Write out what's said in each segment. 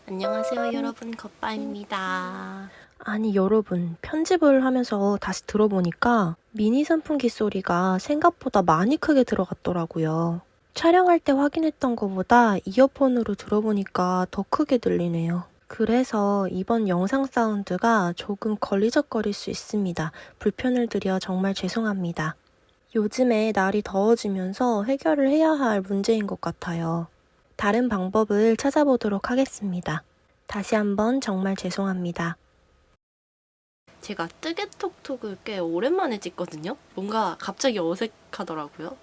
안녕하세요 여러분, 겉바입니다. 아니 여러분, 편집을 하면서 다시 들어보니까 미니 선풍기 소리가 생각보다 많이 크게 들어갔더라고요. 촬영할 때 확인했던 것보다 이어폰으로 들어보니까 더 크게 들리네요. 그래서 이번 영상 사운드가 조금 걸리적거릴 수 있습니다. 불편을 드려 정말 죄송합니다. 요즘에 날이 더워지면서 해결을 해야 할 문제인 것 같아요. 다른 방법을 찾아보도록 하겠습니다. 다시 한번 정말 죄송합니다. 제가 뜨개톡톡을 꽤 오랜만에 찍거든요. 뭔가 갑자기 어색하더라고요.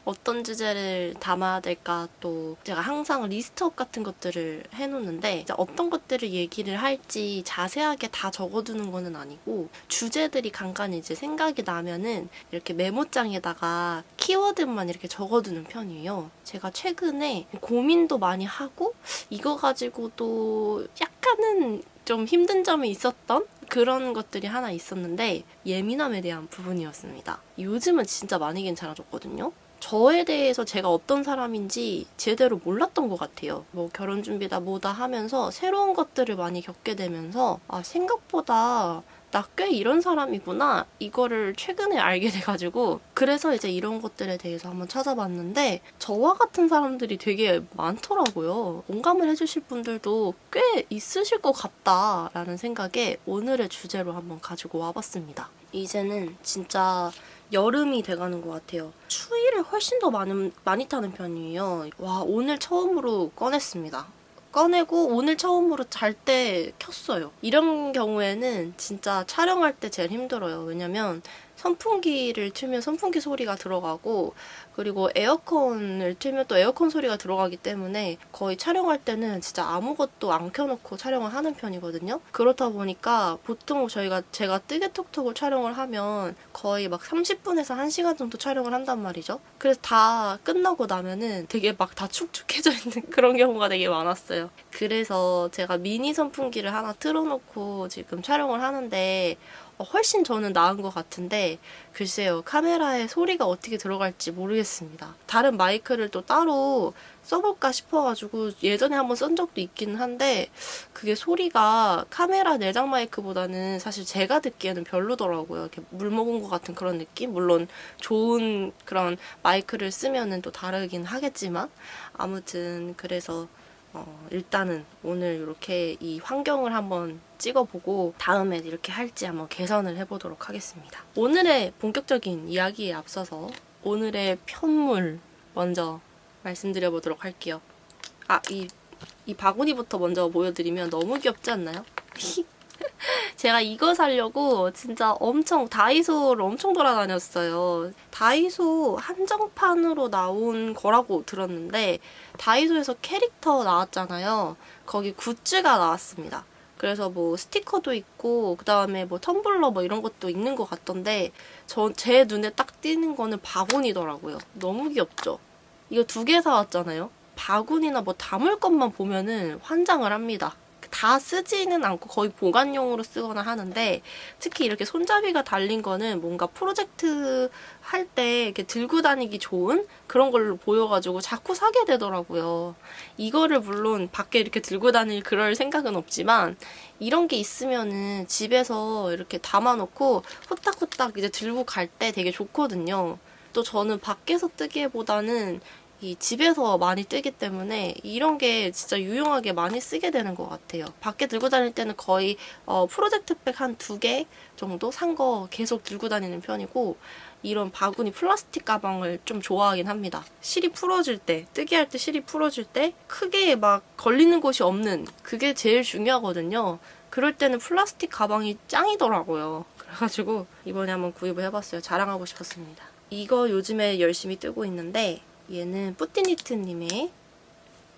어떤 주제를 담아야 될까, 또 제가 항상 리스트업 같은 것들을 해놓는데 이제 어떤 것들을 얘기를 할지 자세하게 다 적어두는 거는 아니고 주제들이 간간히 이제 생각이 나면은 이렇게 메모장에다가 키워드만 이렇게 적어두는 편이에요. 제가 최근에 고민도 많이 하고 이거 가지고도 약간은 좀 힘든 점이 있었던 그런 것들이 하나 있었는데 예민함에 대한 부분이었습니다. 요즘은 진짜 많이 괜찮아졌거든요. 저에 대해서 제가 어떤 사람인지 제대로 몰랐던 것 같아요. 뭐 결혼 준비다 뭐다 하면서 새로운 것들을 많이 겪게 되면서 생각보다 나 꽤 이런 사람이구나, 이거를 최근에 알게 돼가지고 그래서 이제 이런 것들에 대해서 한번 찾아봤는데 저와 같은 사람들이 되게 많더라고요. 공감을 해주실 분들도 꽤 있으실 것 같다라는 생각에 오늘의 주제로 한번 가지고 와봤습니다. 이제는 진짜 여름이 돼가는 것 같아요. 추위를 훨씬 더 많이 타는 편이에요. 와, 오늘 처음으로 꺼냈습니다. 꺼내고 오늘 처음으로 잘 때 켰어요. 이런 경우에는 진짜 촬영할 때 제일 힘들어요. 왜냐면 선풍기를 틀면 선풍기 소리가 들어가고, 그리고 에어컨을 틀면 또 에어컨 소리가 들어가기 때문에 거의 촬영할 때는 진짜 아무것도 안 켜놓고 촬영을 하는 편이거든요. 그렇다 보니까 보통 제가 뜨개톡톡을 촬영을 하면 거의 막 30분에서 1시간 정도 촬영을 한단 말이죠. 그래서 다 끝나고 나면은 되게 막 다 축축해져 있는 그런 경우가 되게 많았어요. 그래서 제가 미니 선풍기를 하나 틀어놓고 지금 촬영을 하는데 훨씬 저는 나은 것 같은데, 글쎄요, 카메라에 소리가 어떻게 들어갈지 모르겠습니다. 다른 마이크를 또 따로 써볼까 싶어가지고 예전에 한번 쓴 적도 있기는 한데 그게 소리가 카메라 내장 마이크보다는 사실 제가 듣기에는 별로더라고요. 이렇게 물 먹은 것 같은 그런 느낌? 물론 좋은 그런 마이크를 쓰면은 또 다르긴 하겠지만, 아무튼 그래서 일단은 오늘 이렇게 이 환경을 한번 찍어보고 다음에 이렇게 할지 한번 개선을 해보도록 하겠습니다. 오늘의 본격적인 이야기에 앞서서 오늘의 편물 먼저 말씀드려보도록 할게요. 이 바구니부터 먼저 보여드리면 너무 귀엽지 않나요? 제가 이거 사려고 진짜 다이소를 엄청 돌아다녔어요. 다이소 한정판으로 나온 거라고 들었는데 다이소에서 캐릭터 나왔잖아요. 거기 굿즈가 나왔습니다. 그래서 뭐 스티커도 있고 그다음에 뭐 텀블러 뭐 이런 것도 있는 것 같던데 제 눈에 딱 띄는 거는 바구니더라고요. 너무 귀엽죠? 이거 2개 사왔잖아요. 바구니나 뭐 담을 것만 보면은 환장을 합니다. 다 쓰지는 않고 거의 보관용으로 쓰거나 하는데, 특히 이렇게 손잡이가 달린 거는 뭔가 프로젝트 할 때 이렇게 들고 다니기 좋은 그런 걸로 보여가지고 자꾸 사게 되더라고요. 이거를 물론 밖에 이렇게 들고 다닐 그럴 생각은 없지만 이런 게 있으면은 집에서 이렇게 담아놓고 후딱후딱 이제 들고 갈 때 되게 좋거든요. 또 저는 밖에서 뜨기보다는 이 집에서 많이 뜨기 때문에 이런 게 진짜 유용하게 많이 쓰게 되는 것 같아요. 밖에 들고 다닐 때는 거의 프로젝트백 한 2개 정도 산 거 계속 들고 다니는 편이고, 이런 바구니 플라스틱 가방을 좀 좋아하긴 합니다. 실이 풀어질 때, 뜨기 할 때 실이 풀어질 때 크게 막 걸리는 곳이 없는, 그게 제일 중요하거든요. 그럴 때는 플라스틱 가방이 짱이더라고요. 그래가지고 이번에 한번 구입을 해봤어요. 자랑하고 싶었습니다. 이거 요즘에 열심히 뜨고 있는데 얘는 뿌띠니트님의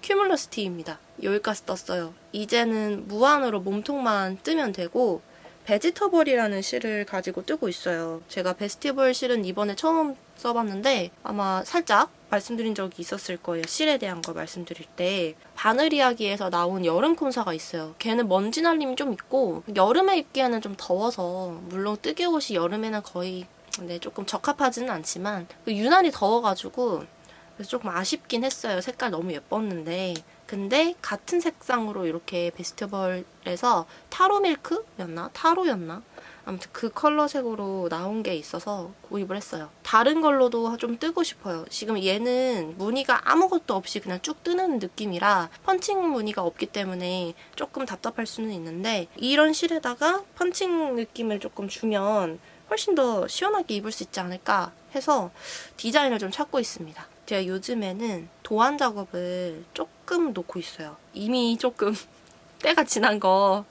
큐뮬러스 티입니다. 여기까지 떴어요. 이제는 무한으로 몸통만 뜨면 되고 베지터벌이라는 실을 가지고 뜨고 있어요. 제가 베스티벌 실은 이번에 처음 써봤는데 아마 살짝 말씀드린 적이 있었을 거예요. 실에 대한 거 말씀드릴 때. 바늘 이야기에서 나온 여름 콘사가 있어요. 걔는 먼지 날림이 좀 있고 여름에 입기에는 좀 더워서, 물론 뜨개 옷이 여름에는 거의 조금 적합하지는 않지만 유난히 더워가지고 그래서 조금 아쉽긴 했어요. 색깔 너무 예뻤는데. 근데 같은 색상으로 이렇게 베스티벌에서 타로 밀크였나? 타로였나? 아무튼 그 컬러색으로 나온 게 있어서 구입을 했어요. 다른 걸로도 좀 뜨고 싶어요. 지금 얘는 무늬가 아무것도 없이 그냥 쭉 뜨는 느낌이라 펀칭 무늬가 없기 때문에 조금 답답할 수는 있는데 이런 실에다가 펀칭 느낌을 조금 주면 훨씬 더 시원하게 입을 수 있지 않을까 해서 디자인을 좀 찾고 있습니다. 제가 요즘에는 도안 작업을 조금 놓고 있어요. 이미 조금 때가 지난 거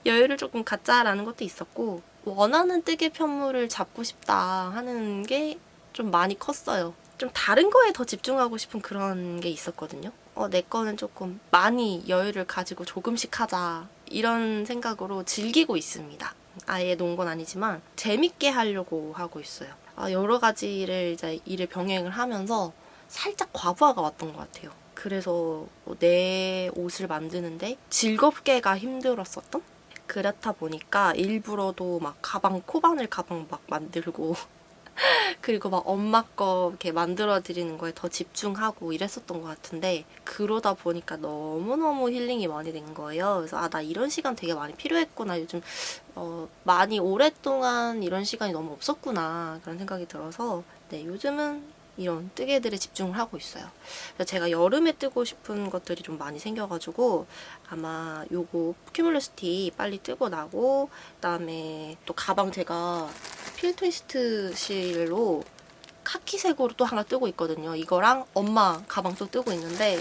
여유를 조금 갖자라는 것도 있었고 원하는 뜨개 편물을 잡고 싶다 하는 게 좀 많이 컸어요. 좀 다른 거에 더 집중하고 싶은 그런 게 있었거든요. 내 거는 조금 많이 여유를 가지고 조금씩 하자 이런 생각으로 즐기고 있습니다. 아예 놓은 건 아니지만 재밌게 하려고 하고 있어요. 여러 가지를 이제 일을 병행을 하면서 살짝 과부하가 왔던 것 같아요. 그래서 내 옷을 만드는데 즐겁게가 힘들었었던? 그렇다 보니까 일부러도 막 코바늘 가방 막 만들고 그리고 막 엄마 거 이렇게 만들어 드리는 거에 더 집중하고 이랬었던 것 같은데 그러다 보니까 너무너무 힐링이 많이 된 거예요. 그래서 나 이런 시간 되게 많이 필요했구나. 요즘 많이 오랫동안 이런 시간이 너무 없었구나 그런 생각이 들어서 네, 요즘은 이런 뜨개들에 집중을 하고 있어요. 그래서 제가 여름에 뜨고 싶은 것들이 좀 많이 생겨가지고 아마 요거 큐뮬러스티 빨리 뜨고 나고 그다음에 또 가방 제가 필트위스트 실로 카키색으로 또 하나 뜨고 있거든요. 이거랑 엄마 가방 또 뜨고 있는데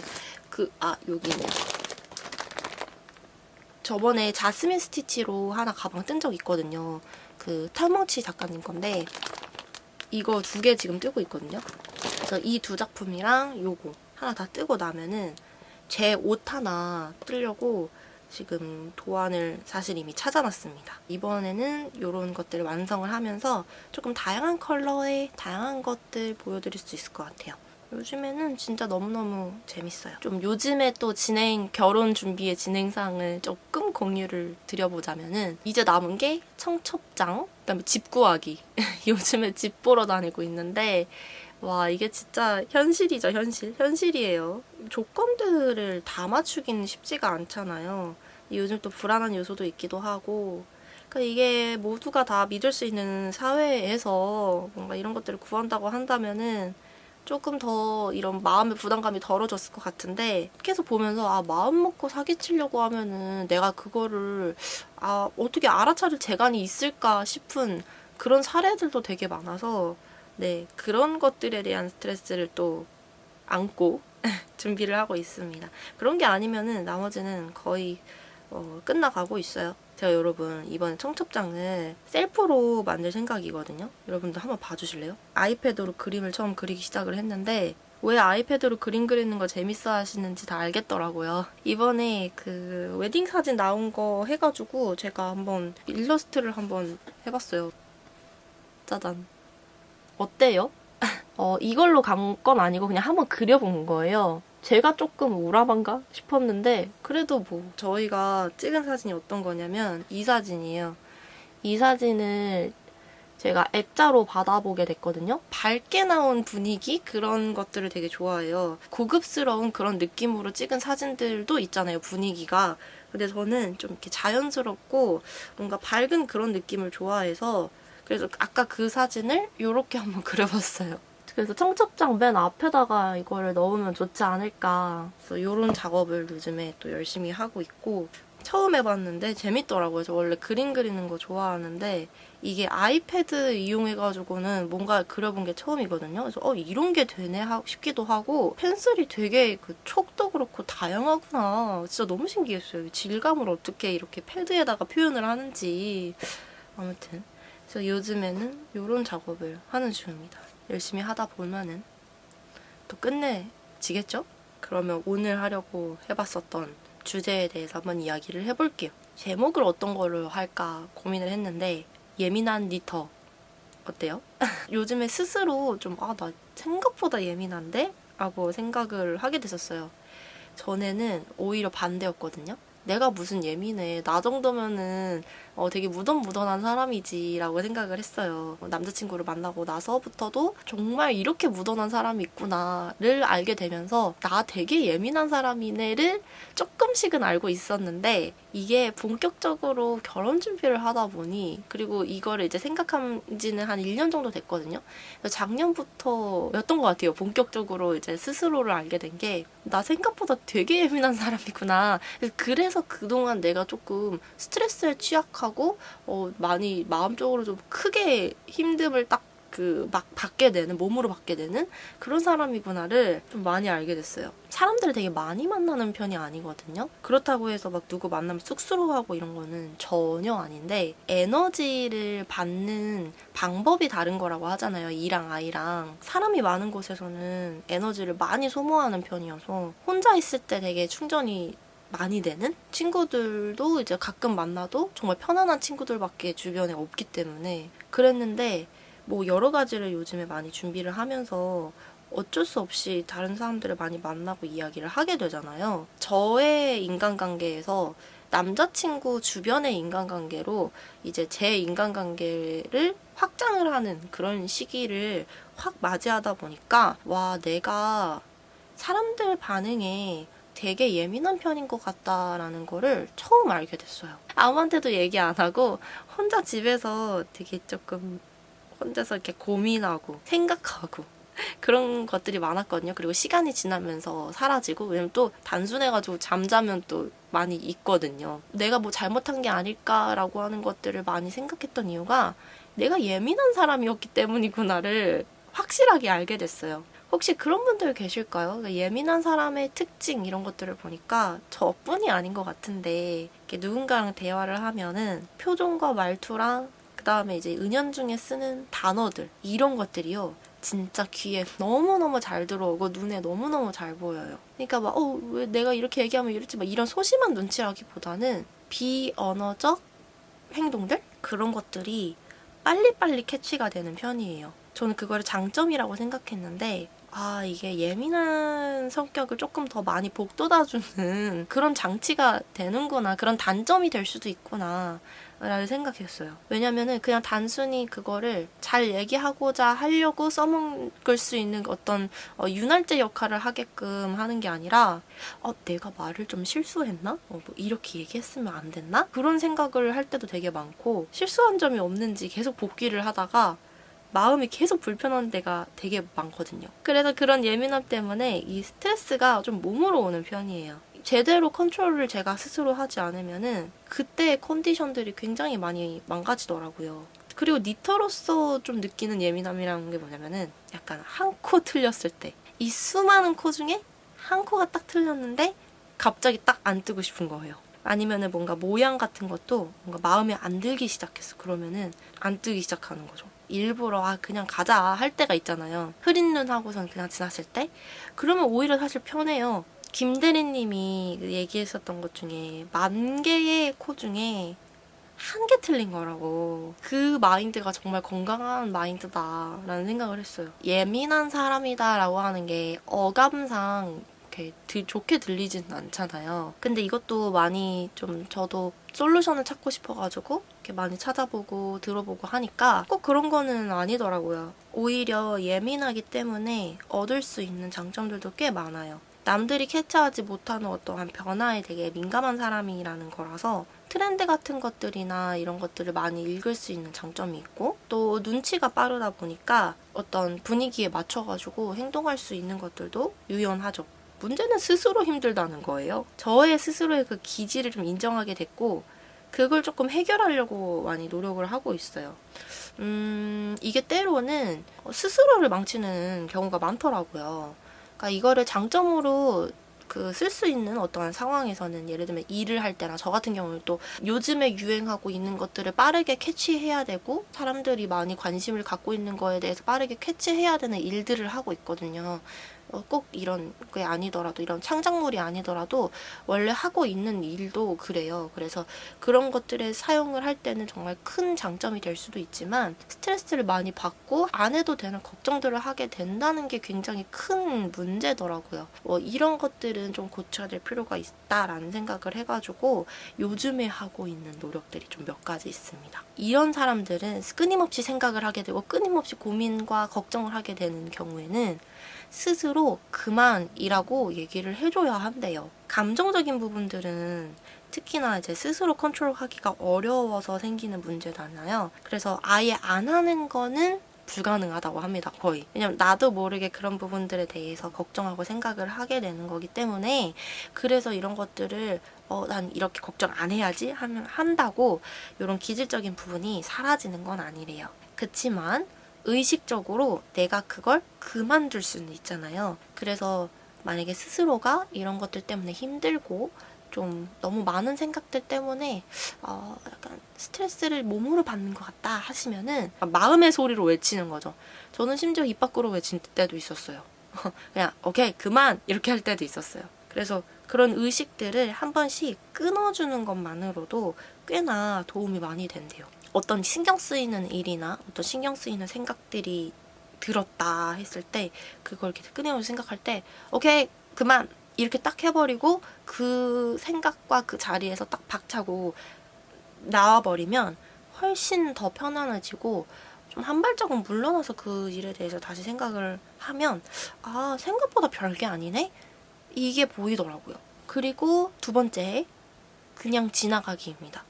여기네. 저번에 자스민 스티치로 하나 가방 뜬 적 있거든요. 그 털뭉치 작가님 건데 이거 2개 지금 뜨고 있거든요. 그래서 이 2 작품이랑 요거 하나 다 뜨고 나면은 제 옷 하나 뜨려고 지금 도안을 사실 이미 찾아놨습니다. 이번에는 이런 것들을 완성을 하면서 조금 다양한 컬러의 다양한 것들 보여드릴 수 있을 것 같아요. 요즘에는 진짜 너무너무 재밌어요. 좀 요즘에 또 결혼 준비의 진행상을 조금 공유를 드려보자면은 이제 남은 게 청첩장, 그다음에 집 구하기. 요즘에 집 보러 다니고 있는데 와 이게 진짜 현실이죠, 현실이에요. 조건들을 다 맞추기는 쉽지가 않잖아요. 요즘 또 불안한 요소도 있기도 하고 그러니까 이게 모두가 다 믿을 수 있는 사회에서 뭔가 이런 것들을 구한다고 한다면은 조금 더 이런 마음의 부담감이 덜어졌을 것 같은데 계속 보면서 마음 먹고 사기치려고 하면은 내가 그거를 어떻게 알아차릴 재간이 있을까 싶은 그런 사례들도 되게 많아서 네, 그런 것들에 대한 스트레스를 또 안고 준비를 하고 있습니다. 그런 게 아니면은 나머지는 거의 끝나가고 있어요. 제가 여러분 이번에 청첩장을 셀프로 만들 생각이거든요. 여러분들 한번 봐주실래요? 아이패드로 그림을 처음 그리기 시작을 했는데 왜 아이패드로 그림 그리는 거 재밌어 하시는지 다 알겠더라고요. 이번에 그 웨딩 사진 나온 거 해가지고 제가 한번 일러스트를 한번 해봤어요. 짜잔. 어때요? 이걸로 간 건 아니고 그냥 한번 그려본 거예요. 제가 조금 우라반가 싶었는데 그래도 뭐 저희가 찍은 사진이 어떤 거냐면 이 사진이에요. 이 사진을 제가 액자로 받아보게 됐거든요. 밝게 나온 분위기 그런 것들을 되게 좋아해요. 고급스러운 그런 느낌으로 찍은 사진들도 있잖아요. 분위기가. 근데 저는 좀 이렇게 자연스럽고 뭔가 밝은 그런 느낌을 좋아해서 그래서 아까 그 사진을 이렇게 한번 그려봤어요. 그래서 청첩장 맨 앞에다가 이거를 넣으면 좋지 않을까. 그래서 이런 작업을 요즘에 또 열심히 하고 있고 처음 해봤는데 재밌더라고요. 저 원래 그림 그리는 거 좋아하는데 이게 아이패드 이용해가지고는 뭔가 그려본 게 처음이거든요. 그래서 이런 게 되네 싶기도 하고 펜슬이 되게 그 촉도 그렇고 다양하구나. 진짜 너무 신기했어요. 질감을 어떻게 이렇게 패드에다가 표현을 하는지. 아무튼 그래서 요즘에는 이런 작업을 하는 중입니다. 열심히 하다 보면은 또 끝내지겠죠? 그러면 오늘 하려고 해봤었던 주제에 대해서 한번 이야기를 해볼게요. 제목을 어떤 걸로 할까 고민을 했는데 예민한 니터 어때요? 요즘에 스스로 좀 나 생각보다 예민한데? 라고 생각을 하게 됐었어요. 전에는 오히려 반대였거든요. 내가 무슨 예민해. 나 정도면은 되게 무던무던한 사람이지라고 생각을 했어요. 남자친구를 만나고 나서부터도 정말 이렇게 무던한 사람이 있구나를 알게 되면서 나 되게 예민한 사람이네를 조금씩은 알고 있었는데 이게 본격적으로 결혼 준비를 하다 보니 그리고 이거를 이제 생각한 지는 한 1년 정도 됐거든요. 작년부터였던 것 같아요. 본격적으로 이제 스스로를 알게 된 게 나 생각보다 되게 예민한 사람이구나. 그래서 그동안 내가 조금 스트레스에 취약하고 많이 마음적으로 좀 크게 힘듦을 딱 막 받게 되는, 몸으로 받게 되는 그런 사람이구나를 좀 많이 알게 됐어요. 사람들을 되게 많이 만나는 편이 아니거든요. 그렇다고 해서 막 누구 만나면 쑥스러워하고 이런 거는 전혀 아닌데 에너지를 받는 방법이 다른 거라고 하잖아요. E랑 I랑. 사람이 많은 곳에서는 에너지를 많이 소모하는 편이어서 혼자 있을 때 되게 충전이 많이 되는 친구들도 이제 가끔 만나도 정말 편안한 친구들밖에 주변에 없기 때문에 그랬는데 뭐 여러 가지를 요즘에 많이 준비를 하면서 어쩔 수 없이 다른 사람들을 많이 만나고 이야기를 하게 되잖아요. 저의 인간관계에서 남자친구 주변의 인간관계로 이제 제 인간관계를 확장을 하는 그런 시기를 확 맞이하다 보니까 와, 내가 사람들 반응에 되게 예민한 편인 것 같다라는 거를 처음 알게 됐어요. 아무한테도 얘기 안 하고 혼자 집에서 되게 조금 혼자서 이렇게 고민하고 생각하고 그런 것들이 많았거든요. 그리고 시간이 지나면서 사라지고 왜냐면 또 단순해가지고 잠자면 또 많이 있거든요. 내가 뭐 잘못한 게 아닐까라고 하는 것들을 많이 생각했던 이유가 내가 예민한 사람이었기 때문이구나를 확실하게 알게 됐어요. 혹시 그런 분들 계실까요? 그러니까 예민한 사람의 특징 이런 것들을 보니까 저뿐이 아닌 것 같은데 이렇게 누군가랑 대화를 하면은 표정과 말투랑 그 다음에 이제 은연중에 쓰는 단어들 이런 것들이요. 진짜 귀에 너무너무 잘 들어오고 눈에 너무너무 잘 보여요. 그러니까 막 왜 내가 이렇게 얘기하면 이러지 막 이런 소심한 눈치라기보다는 비언어적 행동들? 그런 것들이 빨리빨리 캐치가 되는 편이에요. 저는 그거를 장점이라고 생각했는데 이게 예민한 성격을 조금 더 많이 복돋아주는 그런 장치가 되는구나. 그런 단점이 될 수도 있구나. 라를 생각했어요. 왜냐면은 그냥 단순히 그거를 잘 얘기하고자 하려고 써먹을 수 있는 어떤 윤활제 역할을 하게끔 하는 게 아니라 내가 말을 좀 실수했나? 뭐 이렇게 얘기했으면 안 됐나? 그런 생각을 할 때도 되게 많고 실수한 점이 없는지 계속 복귀를 하다가 마음이 계속 불편한 데가 되게 많거든요. 그래서 그런 예민함 때문에 이 스트레스가 좀 몸으로 오는 편이에요. 제대로 컨트롤을 제가 스스로 하지 않으면은 그때의 컨디션들이 굉장히 많이 망가지더라고요. 그리고 니터로서 좀 느끼는 예민함이라는 게 뭐냐면은 약간 한 코 틀렸을 때 이 수많은 코 중에 한 코가 딱 틀렸는데 갑자기 딱 안 뜨고 싶은 거예요. 아니면은 뭔가 모양 같은 것도 뭔가 마음에 안 들기 시작했어. 그러면은 안 뜨기 시작하는 거죠. 일부러 그냥 가자 할 때가 있잖아요. 흐린 눈 하고선 그냥 지났을 때. 그러면 오히려 사실 편해요. 김대리님이 얘기했었던 것 중에 10,000개의 코 중에 1개 틀린 거라고. 그 마인드가 정말 건강한 마인드다라는 생각을 했어요. 예민한 사람이다라고 하는 게 어감상 이렇게 좋게 들리지는 않잖아요. 근데 이것도 많이 좀 저도 솔루션을 찾고 싶어가지고 이렇게 많이 찾아보고 들어보고 하니까 꼭 그런 거는 아니더라고요. 오히려 예민하기 때문에 얻을 수 있는 장점들도 꽤 많아요. 남들이 캐치하지 못하는 어떠한 변화에 되게 민감한 사람이라는 거라서 트렌드 같은 것들이나 이런 것들을 많이 읽을 수 있는 장점이 있고 또 눈치가 빠르다 보니까 어떤 분위기에 맞춰가지고 행동할 수 있는 것들도 유연하죠. 문제는 스스로 힘들다는 거예요. 저의 스스로의 그 기질을 좀 인정하게 됐고 그걸 조금 해결하려고 많이 노력을 하고 있어요. 이게 때로는 스스로를 망치는 경우가 많더라고요. 그러니까 이거를 장점으로 쓸 수 있는 어떠한 상황에서는 예를 들면 일을 할 때나 저 같은 경우는 또 요즘에 유행하고 있는 것들을 빠르게 캐치해야 되고 사람들이 많이 관심을 갖고 있는 거에 대해서 빠르게 캐치해야 되는 일들을 하고 있거든요. 꼭 이런 게 아니더라도 이런 창작물이 아니더라도 원래 하고 있는 일도 그래요. 그래서 그런 것들에 사용을 할 때는 정말 큰 장점이 될 수도 있지만 스트레스를 많이 받고 안 해도 되는 걱정들을 하게 된다는 게 굉장히 큰 문제더라고요. 이런 것들은 좀 고쳐야 될 필요가 있다라는 생각을 해가지고 요즘에 하고 있는 노력들이 좀 몇 가지 있습니다. 이런 사람들은 끊임없이 생각을 하게 되고 끊임없이 고민과 걱정을 하게 되는 경우에는 스스로 그만이라고 얘기를 해줘야 한대요. 감정적인 부분들은 특히나 이제 스스로 컨트롤하기가 어려워서 생기는 문제잖아요. 그래서 아예 안 하는 거는 불가능하다고 합니다, 거의. 왜냐면 나도 모르게 그런 부분들에 대해서 걱정하고 생각을 하게 되는 거기 때문에 그래서 이런 것들을 난 이렇게 걱정 안 해야지 하면 한다고 이런 기질적인 부분이 사라지는 건 아니래요. 그치만 의식적으로 내가 그걸 그만둘 수는 있잖아요. 그래서 만약에 스스로가 이런 것들 때문에 힘들고 좀 너무 많은 생각들 때문에 약간 스트레스를 몸으로 받는 것 같다 하시면은 마음의 소리로 외치는 거죠. 저는 심지어 입 밖으로 외친 때도 있었어요. 그냥 오케이 그만 이렇게 할 때도 있었어요. 그래서 그런 의식들을 한 번씩 끊어주는 것만으로도 꽤나 도움이 많이 된대요. 어떤 신경 쓰이는 일이나 어떤 신경 쓰이는 생각들이 들었다 했을 때 그걸 이렇게 끊임없이 생각할 때 오케이 그만 이렇게 딱 해버리고 그 생각과 그 자리에서 딱 박차고 나와버리면 훨씬 더 편안해지고 좀 한 발짝은 물러나서 그 일에 대해서 다시 생각을 하면 생각보다 별게 아니네? 이게 보이더라고요. 그리고 두 번째, 그냥 지나가기입니다.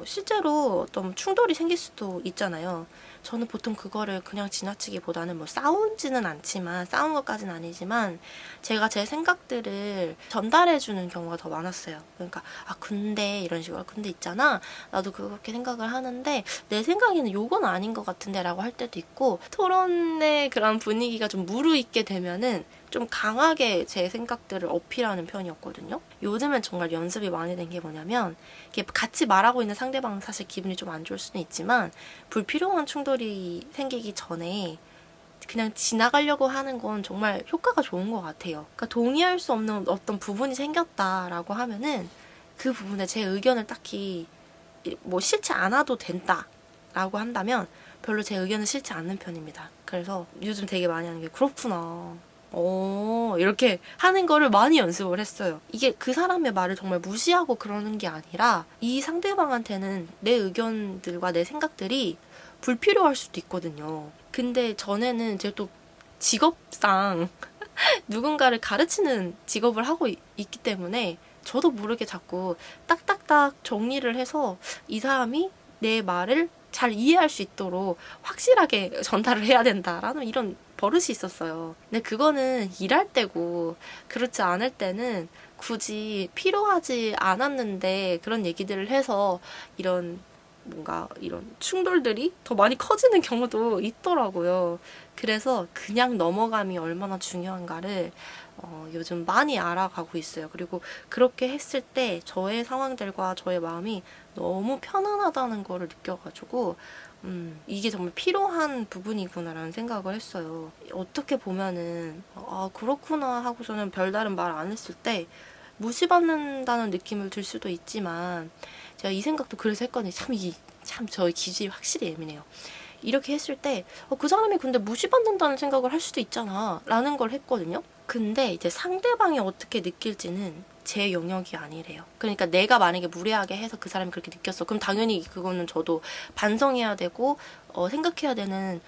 실제로 어떤 충돌이 생길 수도 있잖아요. 저는 보통 그거를 그냥 지나치기보다는 싸우지는 않지만 싸운 것까지는 아니지만 제가 제 생각들을 전달해주는 경우가 더 많았어요. 그러니까 근데 이런 식으로 근데 있잖아 나도 그렇게 생각을 하는데 내 생각에는 요건 아닌 것 같은데 라고 할 때도 있고 토론의 그런 분위기가 좀 무르익게 되면은 좀 강하게 제 생각들을 어필하는 편이었거든요. 요즘은 정말 연습이 많이 된 게 뭐냐면 이게 같이 말하고 있는 상대방은 사실 기분이 좀 안 좋을 수는 있지만 불필요한 충돌이 생기기 전에 그냥 지나가려고 하는 건 정말 효과가 좋은 것 같아요. 그러니까 동의할 수 없는 어떤 부분이 생겼다라고 하면은 그 부분에 제 의견을 딱히 싫지 않아도 된다라고 한다면 별로 제 의견은 싫지 않는 편입니다. 그래서 요즘 되게 많이 하는 게 그렇구나. 이렇게 하는 거를 많이 연습을 했어요. 이게 그 사람의 말을 정말 무시하고 그러는 게 아니라 이 상대방한테는 내 의견들과 내 생각들이 불필요할 수도 있거든요. 근데 전에는 제가 또 직업상 누군가를 가르치는 직업을 하고 있기 때문에 저도 모르게 자꾸 딱딱딱 정리를 해서 이 사람이 내 말을 잘 이해할 수 있도록 확실하게 전달을 해야 된다라는 이런 버릇이 있었어요. 근데 그거는 일할 때고 그렇지 않을 때는 굳이 필요하지 않았는데 그런 얘기들을 해서 이런 충돌들이 더 많이 커지는 경우도 있더라고요. 그래서 그냥 넘어감이 얼마나 중요한가를 요즘 많이 알아가고 있어요. 그리고 그렇게 했을 때 저의 상황들과 저의 마음이 너무 편안하다는 거를 느껴가지고 이게 정말 필요한 부분이구나라는 생각을 했어요. 어떻게 보면은 그렇구나 하고 저는 별다른 말 안 했을 때 무시받는다는 느낌을 들 수도 있지만 제가 이 생각도 그래서 했거든요. 참 저의 기질이 확실히 예민해요. 이렇게 했을 때 그 사람이 근데 무시받는다는 생각을 할 수도 있잖아 라는 걸 했거든요. 근데 이제 상대방이 어떻게 느낄지는 제 영역이 아니래요. 그러니까 내가 만약에 무례하게 해서 그 사람이 그렇게 느꼈어. 그럼 당연히 그거는 저도 반성해야 되고 생각해야 되는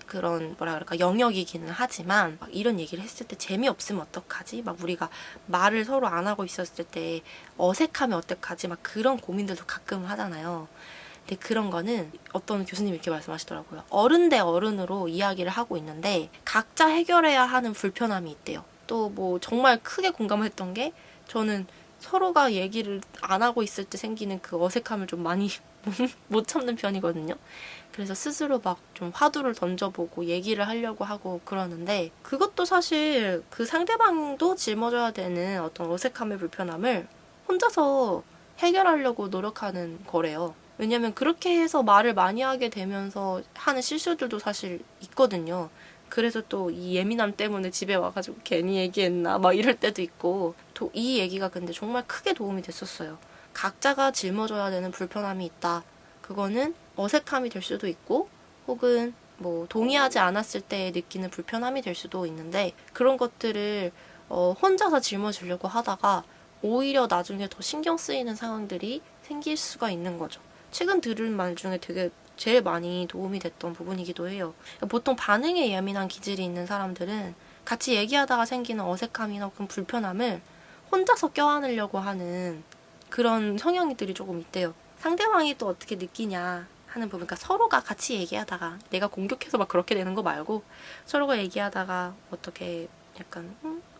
그런 영역이기는 하지만 막 이런 얘기를 했을 때 재미없으면 어떡하지? 막 우리가 말을 서로 안 하고 있었을 때 어색하면 어떡하지? 막 그런 고민들도 가끔 하잖아요. 근데 그런 거는 어떤 교수님이 이렇게 말씀하시더라고요. 어른 대 어른으로 이야기를 하고 있는데 각자 해결해야 하는 불편함이 있대요. 또 정말 크게 공감했던 게 저는 서로가 얘기를 안 하고 있을 때 생기는 그 어색함을 좀 많이 못 참는 편이거든요. 그래서 스스로 막 좀 화두를 던져보고 얘기를 하려고 하고 그러는데 그것도 사실 그 상대방도 짊어져야 되는 어떤 어색함의 불편함을 혼자서 해결하려고 노력하는 거래요. 왜냐면 그렇게 해서 말을 많이 하게 되면서 하는 실수들도 사실 있거든요. 그래서 또 이 예민함 때문에 집에 와가지고 괜히 얘기했나 막 이럴 때도 있고 이 얘기가 근데 정말 크게 도움이 됐었어요. 각자가 짊어져야 되는 불편함이 있다. 그거는 어색함이 될 수도 있고 혹은 뭐 동의하지 않았을 때 느끼는 불편함이 될 수도 있는데 그런 것들을 혼자서 짊어지려고 하다가 오히려 나중에 더 신경 쓰이는 상황들이 생길 수가 있는 거죠. 최근 들은 말 중에 되게 제일 많이 도움이 됐던 부분이기도 해요. 보통 반응에 예민한 기질이 있는 사람들은 같이 얘기하다가 생기는 어색함이나 혹은 불편함을 혼자서 껴안으려고 하는 그런 성향들이 조금 있대요. 상대방이 또 어떻게 느끼냐 하는 부분, 그러니까 서로가 같이 얘기하다가 내가 공격해서 막 그렇게 되는 거 말고 서로가 얘기하다가 어떻게 약간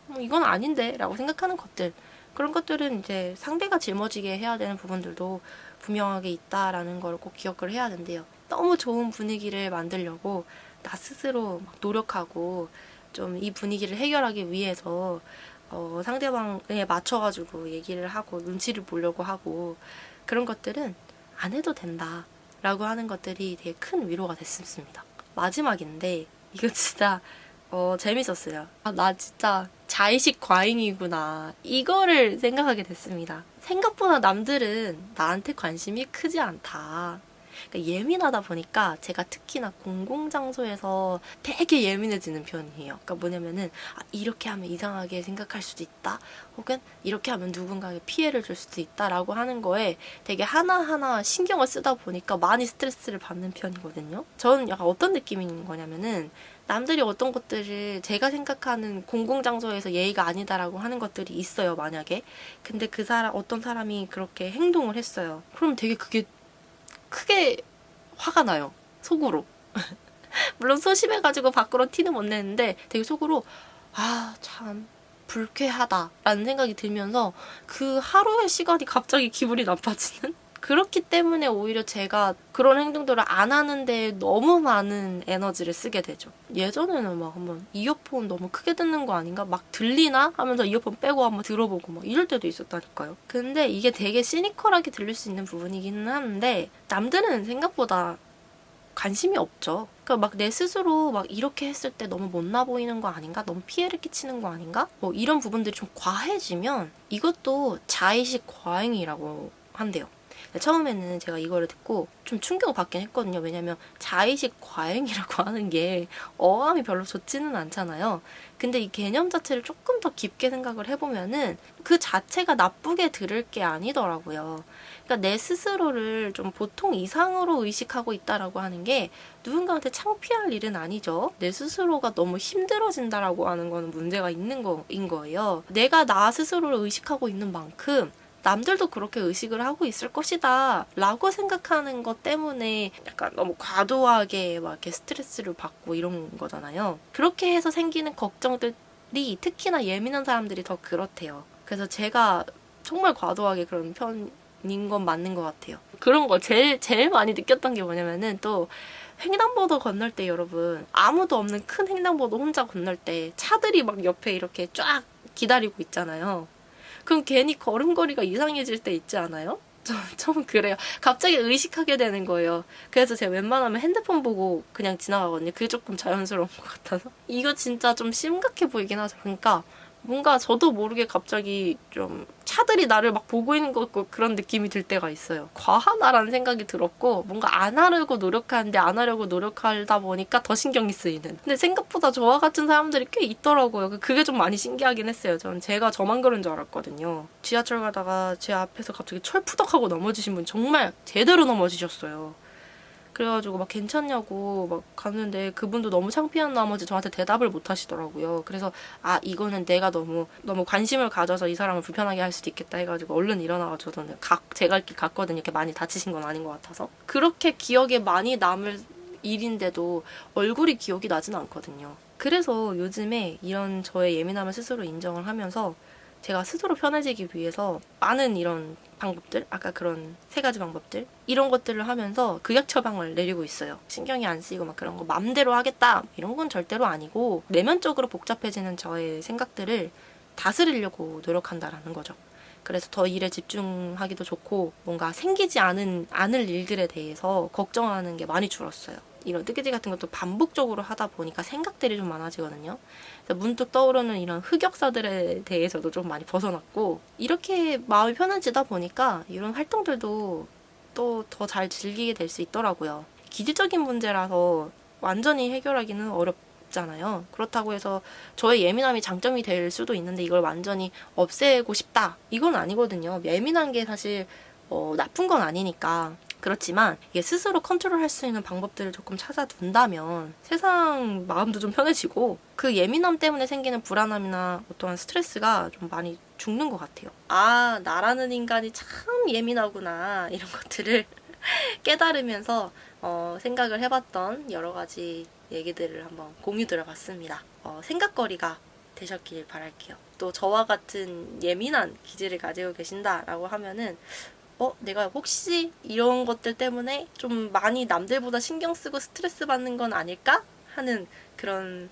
뭐 이건 아닌데 라고 생각하는 것들, 그런 것들은 이제 상대가 짊어지게 해야 되는 부분들도 분명하게 있다라는 걸 꼭 기억을 해야 된대요. 너무 좋은 분위기를 만들려고 나 스스로 막 노력하고 좀 이 분위기를 해결하기 위해서 상대방에 맞춰가지고 얘기를 하고 눈치를 보려고 하고 그런 것들은 안 해도 된다 라고 하는 것들이 되게 큰 위로가 됐습니다. 마지막인데 이거 진짜 재밌었어요. 나 진짜 자의식 과잉이구나 이거를 생각하게 됐습니다. 생각보다 남들은 나한테 관심이 크지 않다. 그러니까 예민하다 보니까 제가 특히나 공공장소에서 되게 예민해지는 편이에요. 그러니까 뭐냐면은 이렇게 하면 이상하게 생각할 수도 있다. 혹은 이렇게 하면 누군가에게 피해를 줄 수도 있다라고 하는 거에 되게 하나하나 신경을 쓰다 보니까 많이 스트레스를 받는 편이거든요. 저는 약간 어떤 느낌인 거냐면은 남들이 어떤 것들을 제가 생각하는 공공장소에서 예의가 아니다라고 하는 것들이 있어요, 만약에. 근데 어떤 사람이 그렇게 행동을 했어요. 그럼 되게 그게 크게 화가 나요. 속으로. 물론 소심해가지고 밖으로 티는 못 내는데 되게 속으로 참 불쾌하다라는 생각이 들면서 그 하루의 시간이 갑자기 기분이 나빠지는? 그렇기 때문에 오히려 제가 그런 행동들을 안 하는데 너무 많은 에너지를 쓰게 되죠. 예전에는 막 한번 이어폰 너무 크게 듣는 거 아닌가? 막 들리나? 하면서 이어폰 빼고 한번 들어보고 막 이럴 때도 있었다니까요. 근데 이게 되게 시니컬하게 들릴 수 있는 부분이기는 한데 남들은 생각보다 관심이 없죠. 그러니까 막 내 스스로 막 이렇게 했을 때 너무 못나 보이는 거 아닌가? 너무 피해를 끼치는 거 아닌가? 뭐 이런 부분들이 좀 과해지면 이것도 자의식 과잉이라고 한대요. 처음에는 제가 이거를 듣고 좀 충격을 받긴 했거든요. 왜냐면 자의식 과잉이라고 하는 게 어감이 별로 좋지는 않잖아요. 근데 이 개념 자체를 조금 더 깊게 생각을 해보면은 그 자체가 나쁘게 들을 게 아니더라고요. 그러니까 내 스스로를 좀 보통 이상으로 의식하고 있다라고 하는 게 누군가한테 창피할 일은 아니죠. 내 스스로가 너무 힘들어진다라고 하는 거는 문제가 있는 거인 거예요. 내가 나 스스로를 의식하고 있는 만큼 남들도 그렇게 의식을 하고 있을 것이다 라고 생각하는 것 때문에 약간 너무 과도하게 막 이렇게 스트레스를 받고 이런 거잖아요. 그렇게 해서 생기는 걱정들이 특히나 예민한 사람들이 더 그렇대요. 그래서 제가 정말 과도하게 그런 편인 건 맞는 것 같아요. 그런 거 제일 많이 느꼈던 게 뭐냐면은 또 횡단보도 건널 때 여러분 아무도 없는 큰 횡단보도 혼자 건널 때 차들이 막 옆에 이렇게 쫙 기다리고 있잖아요. 그럼 괜히 걸음걸이가 이상해질 때 있지 않아요? 좀 그래요. 갑자기 의식하게 되는 거예요. 그래서 제가 웬만하면 핸드폰 보고 그냥 지나가거든요. 그게 조금 자연스러운 것 같아서. 이거 진짜 좀 심각해 보이긴 하죠. 그러니까 뭔가 저도 모르게 갑자기 좀 차들이 나를 막 보고 있는 것 같고 그런 느낌이 들 때가 있어요. 과하다라는 생각이 들었고 뭔가 안 하려고 노력하는데 안 하려고 노력하다 보니까 더 신경이 쓰이는. 근데 생각보다 저와 같은 사람들이 꽤 있더라고요. 그게 좀 많이 신기하긴 했어요. 저는 제가 저만 그런 줄 알았거든요. 지하철 가다가 제 앞에서 갑자기 철푸덕하고 넘어지신 분 정말 제대로 넘어지셨어요. 그래가지고 막 괜찮냐고 막 갔는데 그분도 너무 창피한 나머지 저한테 대답을 못 하시더라고요. 그래서 이거는 내가 너무 관심을 가져서 이 사람을 불편하게 할 수도 있겠다 해가지고 얼른 일어나가지고 저는 제 갈 길 갔거든요. 이렇게 많이 다치신 건 아닌 것 같아서. 그렇게 기억에 많이 남을 일인데도 얼굴이 기억이 나진 않거든요. 그래서 요즘에 이런 저의 예민함을 스스로 인정을 하면서 제가 스스로 편해지기 위해서 많은 이런 방법들, 아까 그런 3가지 방법들 이런 것들을 하면서 극약 처방을 내리고 있어요. 신경이 안 쓰이고 막 그런 거 맘대로 하겠다 이런 건 절대로 아니고 내면적으로 복잡해지는 저의 생각들을 다스리려고 노력한다라는 거죠. 그래서 더 일에 집중하기도 좋고 뭔가 생기지 않을 일들에 대해서 걱정하는 게 많이 줄었어요. 이런 뜨개질 같은 것도 반복적으로 하다 보니까 생각들이 좀 많아지거든요. 그래서 문득 떠오르는 이런 흑역사들에 대해서도 좀 많이 벗어났고, 이렇게 마음이 편해지다 보니까 이런 활동들도 또 더 잘 즐기게 될 수 있더라고요. 기질적인 문제라서 완전히 해결하기는 어렵잖아요. 그렇다고 해서 저의 예민함이 장점이 될 수도 있는데 이걸 완전히 없애고 싶다, 이건 아니거든요. 예민한 게 사실 나쁜 건 아니니까. 그렇지만 이게 스스로 컨트롤할 수 있는 방법들을 조금 찾아둔다면 세상 마음도 좀 편해지고, 그 예민함 때문에 생기는 불안함이나 어떠한 스트레스가 좀 많이 죽는 것 같아요. 아, 나라는 인간이 참 예민하구나, 이런 것들을 깨달으면서 생각을 해봤던 여러 가지 얘기들을 한번 공유 들어봤습니다. 생각거리가 되셨길 바랄게요. 또 저와 같은 예민한 기질을 가지고 계신다라고 하면은 내가 혹시 이런 것들 때문에 좀 많이 남들보다 신경 쓰고 스트레스 받는 건 아닐까 하는 그런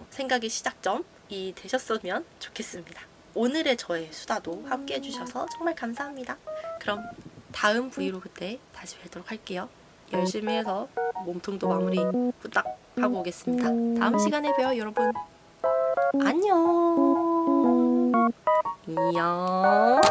생각의 시작점이 되셨으면 좋겠습니다. 오늘의 저의 수다도 함께 해주셔서 정말 감사합니다. 그럼 다음 브이로그 때 다시 뵙도록 할게요. 열심히 해서 몸통도 마무리 후딱 하고 오겠습니다. 다음 시간에 봬요, 여러분. 안녕. 안녕.